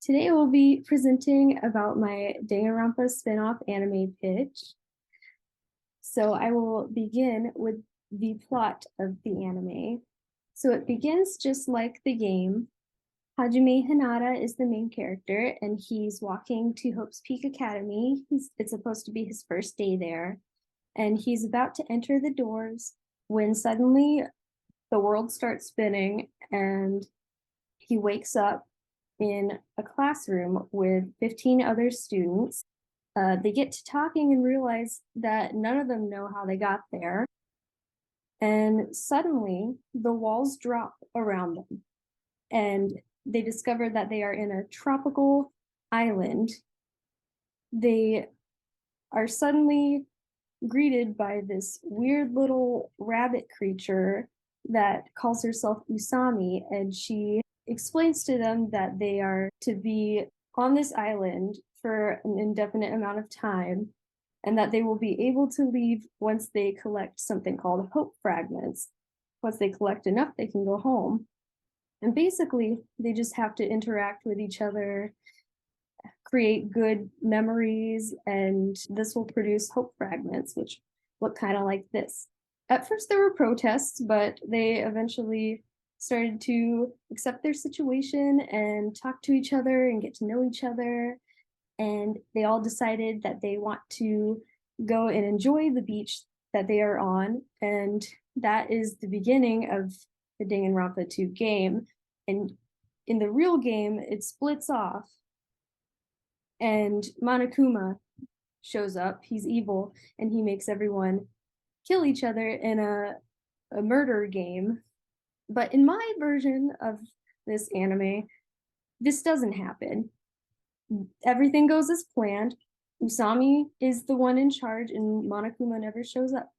Today we'll be presenting about my Danganronpa spin-off anime pitch. So I will begin with the plot of the anime. So it begins just like the game. Hajime Hinata is the main character, and he's walking to Hope's Peak Academy. It's supposed to be his first day there, and he's about to enter the doors when suddenly the world starts spinning, and he wakes up in a classroom with 15 other students. They get to talking and realize that none of them know how they got there. And suddenly the walls drop around them, and they discover that they are in a tropical island. They are suddenly greeted by this weird little rabbit creature that calls herself Usami, and she explains to them that they are to be on this island for an indefinite amount of time, and that they will be able to leave once they collect something called hope fragments. Once they collect enough, they can go home. And basically, they just have to interact with each other, create good memories, and this will produce hope fragments, which look kind of like this. At first, there were protests, but they eventually started to accept their situation and talk to each other and get to know each other. And they all decided that they want to go and enjoy the beach that they are on. And that is the beginning of the Danganronpa 2 game. And in the real game, it splits off, and Monokuma shows up. He's evil, and he makes everyone kill each other in a murder game. But in my version of this anime, this doesn't happen. Everything goes as planned. Usami is the one in charge, and Monokuma never shows up.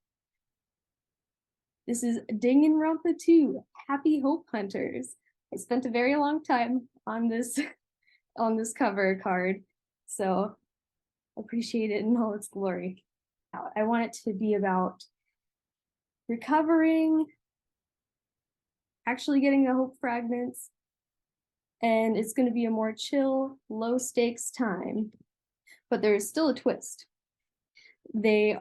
This is Danganronpa 2, Happy Hope Hunters. I spent a very long time on this cover card, so appreciate it in all its glory. I want it to be about recovering, actually getting the hope fragments, and it's going to be a more chill, low stakes time. But there is still a twist. They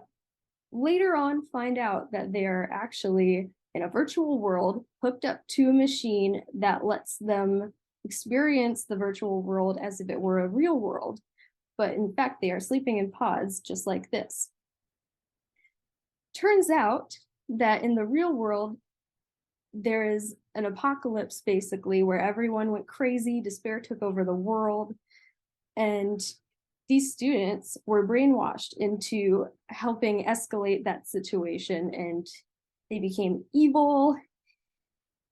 later on find out that they are actually in a virtual world hooked up to a machine that lets them experience the virtual world as if it were a real world. But in fact, they are sleeping in pods just like this. Turns out that in the real world, there is an apocalypse basically where everyone went crazy, despair took over the world, and these students were brainwashed into helping escalate that situation, and they became evil.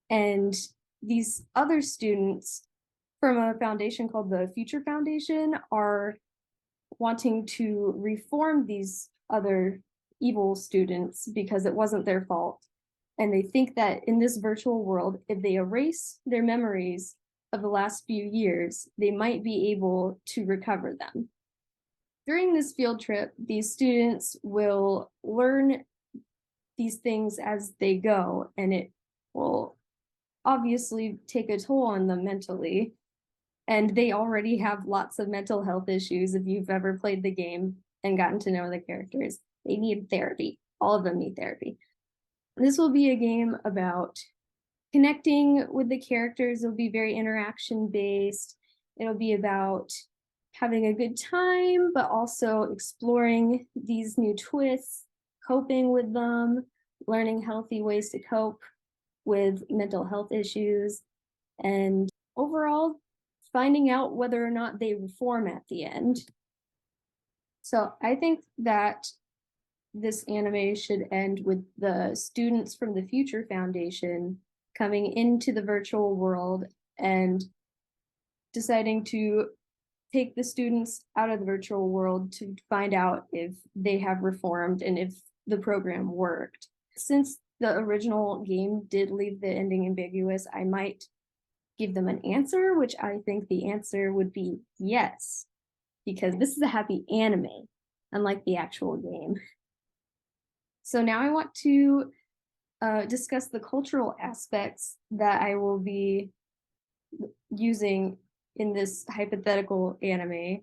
And these other students from a foundation called the Future Foundation are wanting to reform these other evil students because it wasn't their fault. And they think that in this virtual world, if they erase their memories of the last few years, they might be able to recover them. During this field trip, these students will learn these things as they go, and it will obviously take a toll on them mentally. And they already have lots of mental health issues. If you've ever played the game and gotten to know the characters, they need therapy. All of them need therapy. This will be a game about connecting with the characters. It'll be very interaction based. It'll be about having a good time, but also exploring these new twists, coping with them, learning healthy ways to cope with mental health issues, and overall finding out whether or not they reform at the end. So I think that this anime should end with the students from the Future Foundation coming into the virtual world and deciding to take the students out of the virtual world to find out if they have reformed and if the program worked. Since the original game did leave the ending ambiguous, I might give them an answer, which I think the answer would be yes, because this is a happy anime, unlike the actual game. So now I want to discuss the cultural aspects that I will be using in this hypothetical anime.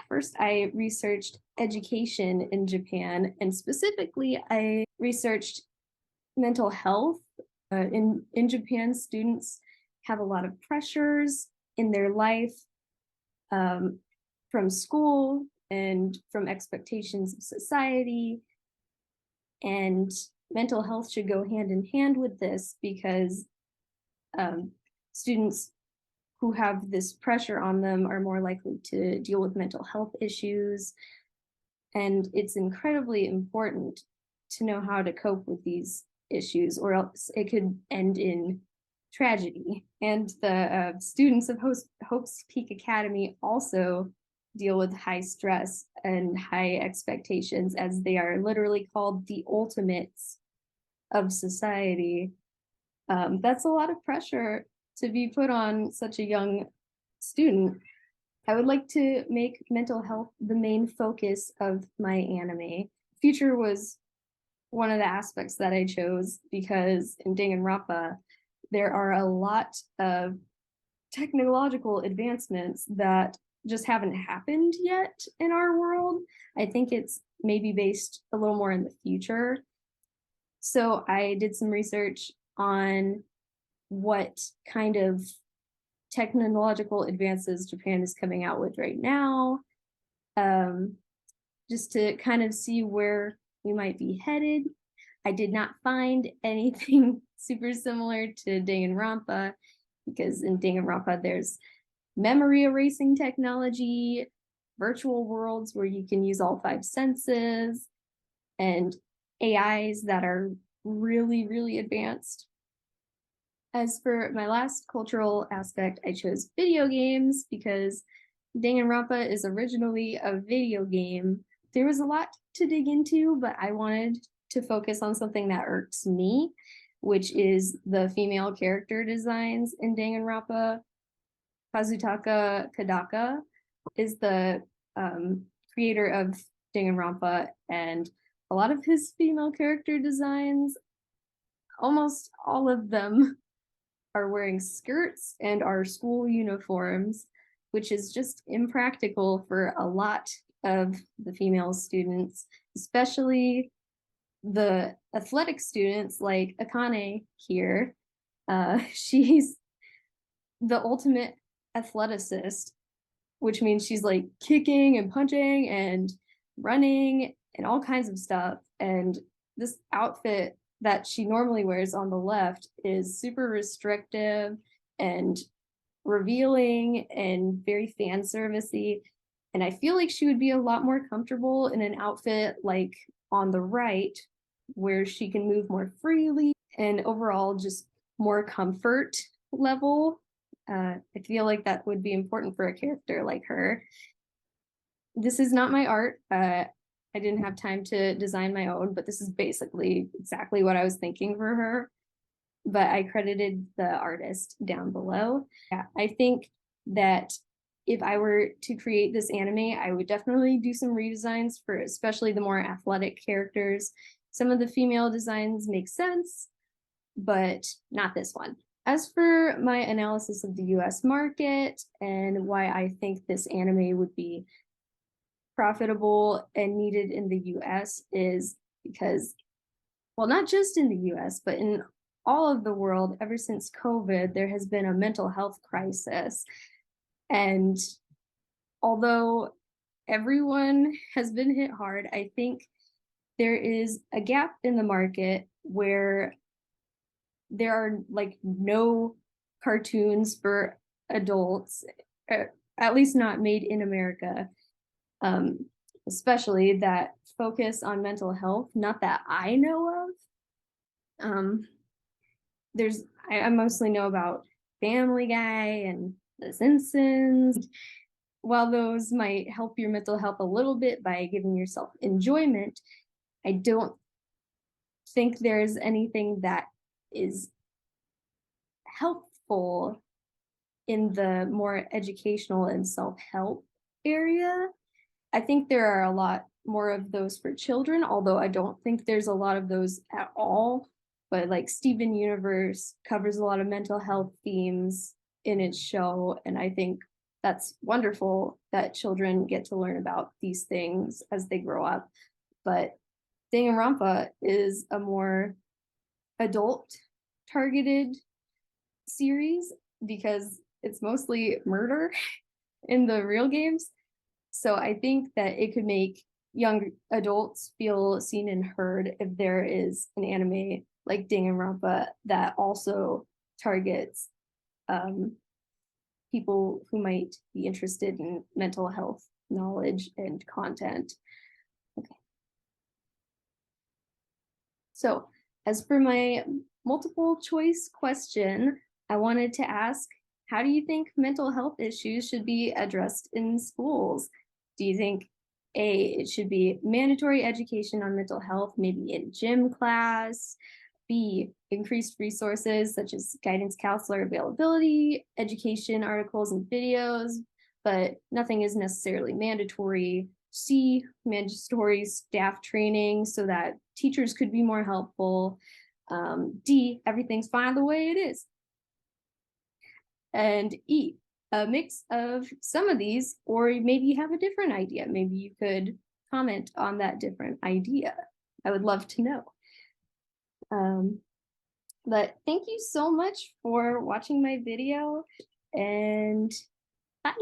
First, I researched education in Japan, and specifically, I researched mental health. In Japan, students have a lot of pressures in their life, from school and from expectations of society. And mental health should go hand in hand with this, because students who have this pressure on them are more likely to deal with mental health issues. And it's incredibly important to know how to cope with these issues, or else it could end in tragedy. And the students of Hope's Peak Academy also deal with high stress and high expectations, as they are literally called the ultimates of society. That's a lot of pressure to be put on such a young student. I would like to make mental health the main focus of my anime. Future was one of the aspects that I chose, because in Danganronpa, there are a lot of technological advancements that just haven't happened yet in our world. I think it's maybe based a little more in the future. So I did some research on what kind of technological advances Japan is coming out with right now, just to kind of see where we might be headed. I did not find anything super similar to Danganronpa, because in Danganronpa there's memory erasing technology, virtual worlds where you can use all five senses, and AIs that are really, really advanced. As for my last cultural aspect, I chose video games, because Danganronpa is originally a video game. There was a lot to dig into, but I wanted to focus on something that irks me, which is the female character designs in Danganronpa. Kazutaka Kadaka is the creator of Danganronpa, and a lot of his female character designs, almost all of them, are wearing skirts and are school uniforms, which is just impractical for a lot of the female students, especially the athletic students like Akane here. She's the ultimate athleticist, which means she's like kicking and punching and running and all kinds of stuff. And this outfit that she normally wears on the left is super restrictive and revealing and very fan servicey. And I feel like she would be a lot more comfortable in an outfit like on the right, where she can move more freely and overall just more comfort level. I feel like that would be important for a character like her. This is not my art. I didn't have time to design my own, but this is basically exactly what I was thinking for her. But I credited the artist down below. Yeah, I think that if I were to create this anime, I would definitely do some redesigns for especially the more athletic characters. Some of the female designs make sense, but not this one. As for my analysis of the US market and why I think this anime would be profitable and needed in the US, is because, well, not just in the US, but in all of the world, ever since COVID, there has been a mental health crisis. And although everyone has been hit hard, I think there is a gap in the market where there are like no cartoons for adults, at least not made in America, especially that focus on mental health, not that I know of. I mostly know about Family Guy and The Simpsons. While those might help your mental health a little bit by giving yourself enjoyment, I don't think there's anything that is helpful in the more educational and self-help area. I think there are a lot more of those for children, although I don't think there's a lot of those at all. But like Steven Universe covers a lot of mental health themes in its show, and I think that's wonderful that children get to learn about these things as they grow up. But Danganronpa is a more adult targeted series because it's mostly murder in the real games. So I think that it could make young adults feel seen and heard if there is an anime like Danganronpa that also targets people who might be interested in mental health knowledge and content. Okay. So as for my multiple choice question, I wanted to ask, how do you think mental health issues should be addressed in schools? Do you think A, it should be mandatory education on mental health, maybe in gym class? B, increased resources such as guidance counselor availability, education articles and videos, but nothing is necessarily mandatory. C, mandatory staff training so that teachers could be more helpful. D, everything's fine the way it is. And E, a mix of some of these, or maybe you have a different idea. Maybe you could comment on that different idea. I would love to know. But thank you so much for watching my video, and bye.